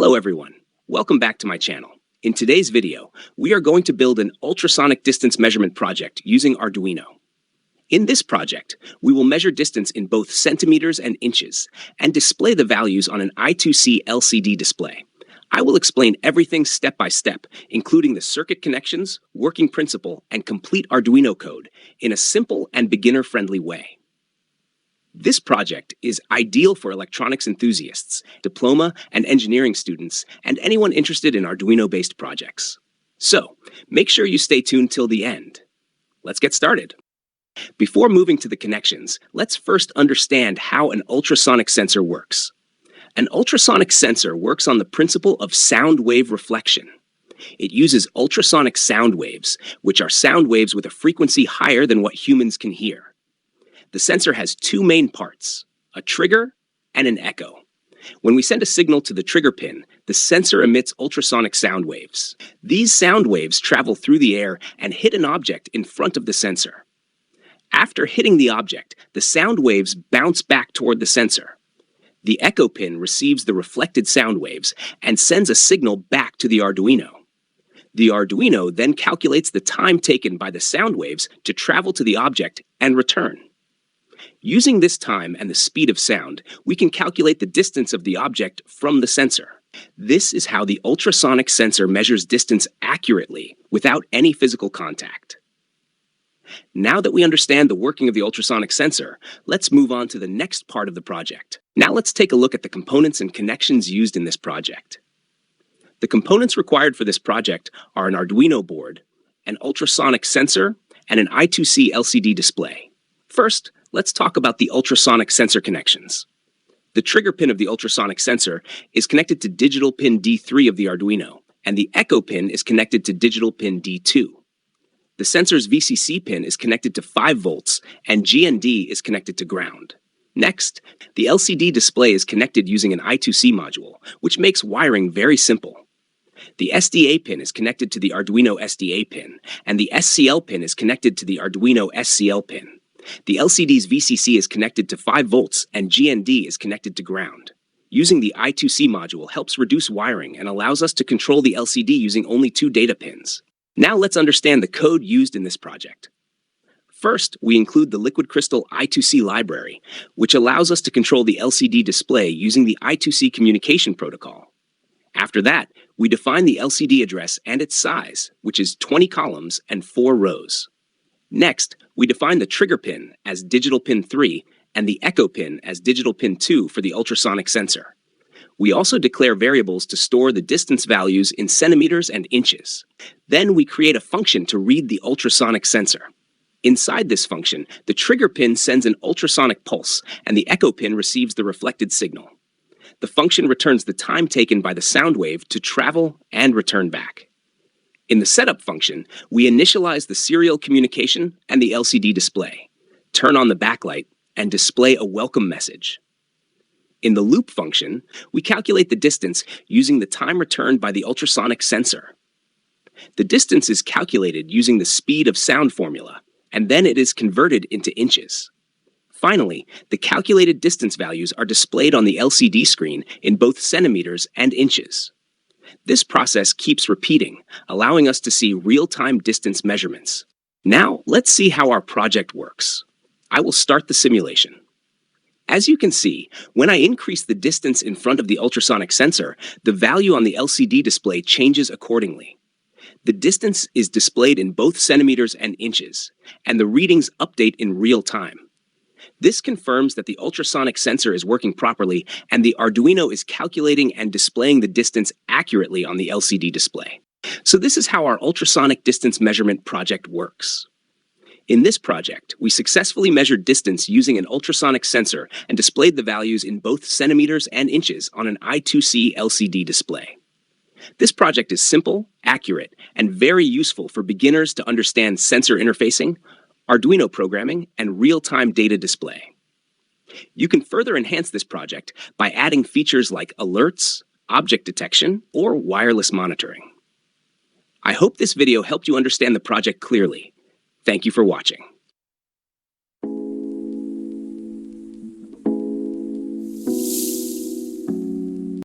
Hello everyone, welcome back to my channel. In today's video, we are going to build an ultrasonic distance measurement project using Arduino. In this project, we will measure distance in both centimeters and inches and display the values on an I2C LCD display. I will explain everything step by step, including the circuit connections, working principle, and complete Arduino code in a simple and beginner-friendly way. This project is ideal for electronics enthusiasts, diploma and engineering students, and anyone interested in Arduino-based projects. So, make sure you stay tuned till the end. Let's get started. Before moving to the connections, let's first understand how an ultrasonic sensor works. An ultrasonic sensor works on the principle of sound wave reflection. It uses ultrasonic sound waves, which are sound waves with a frequency higher than what humans can hear. The sensor has two main parts, a trigger and an echo. When we send a signal to the trigger pin, the sensor emits ultrasonic sound waves. These sound waves travel through the air and hit an object in front of the sensor. After hitting the object, the sound waves bounce back toward the sensor. The echo pin receives the reflected sound waves and sends a signal back to the Arduino. The Arduino then calculates the time taken by the sound waves to travel to the object and return. Using this time and the speed of sound, we can calculate the distance of the object from the sensor. This is how the ultrasonic sensor measures distance accurately without any physical contact. Now that we understand the working of the ultrasonic sensor, let's move on to the next part of the project. Now let's take a look at the components and connections used in this project. The components required for this project are an Arduino board, an ultrasonic sensor, and an I2C LCD display. First, let's talk about the ultrasonic sensor connections. The trigger pin of the ultrasonic sensor is connected to digital pin D3 of the Arduino, and the echo pin is connected to digital pin D2. The sensor's VCC pin is connected to 5 volts, and GND is connected to ground. Next, the LCD display is connected using an I2C module, which makes wiring very simple. The SDA pin is connected to the Arduino SDA pin, and the SCL pin is connected to the Arduino SCL pin. The LCD's VCC is connected to 5 volts, and GND is connected to ground. Using the I2C module helps reduce wiring and allows us to control the LCD using only 2 data pins. Now let's understand the code used in this project. First, we include the liquid crystal I2C library, which allows us to control the LCD display using the I2C communication protocol. After that, we define the LCD address and its size, which is 20 columns and 4 rows. Next, we define the trigger pin as digital pin 3 and the echo pin as digital pin 2 for the ultrasonic sensor. We also declare variables to store the distance values in centimeters and inches. Then we create a function to read the ultrasonic sensor. Inside this function, the trigger pin sends an ultrasonic pulse and the echo pin receives the reflected signal. The function returns the time taken by the sound wave to travel and return back. In the setup function, we initialize the serial communication and the LCD display, turn on the backlight, and display a welcome message. In the loop function, we calculate the distance using the time returned by the ultrasonic sensor. The distance is calculated using the speed of sound formula, and then it is converted into inches. Finally, the calculated distance values are displayed on the LCD screen in both centimeters and inches. This process keeps repeating, allowing us to see real-time distance measurements. Now, let's see how our project works. I will start the simulation. As you can see, when I increase the distance in front of the ultrasonic sensor, the value on the LCD display changes accordingly. The distance is displayed in both centimeters and inches, and the readings update in real time. This confirms that the ultrasonic sensor is working properly and the Arduino is calculating and displaying the distance accurately on the LCD display. So this is how our ultrasonic distance measurement project works. In this project, we successfully measured distance using an ultrasonic sensor and displayed the values in both centimeters and inches on an I2C LCD display. This project is simple, accurate, and very useful for beginners to understand sensor interfacing, Arduino programming, and real-time data display. You can further enhance this project by adding features like alerts, object detection, or wireless monitoring. I hope this video helped you understand the project clearly. Thank you for watching.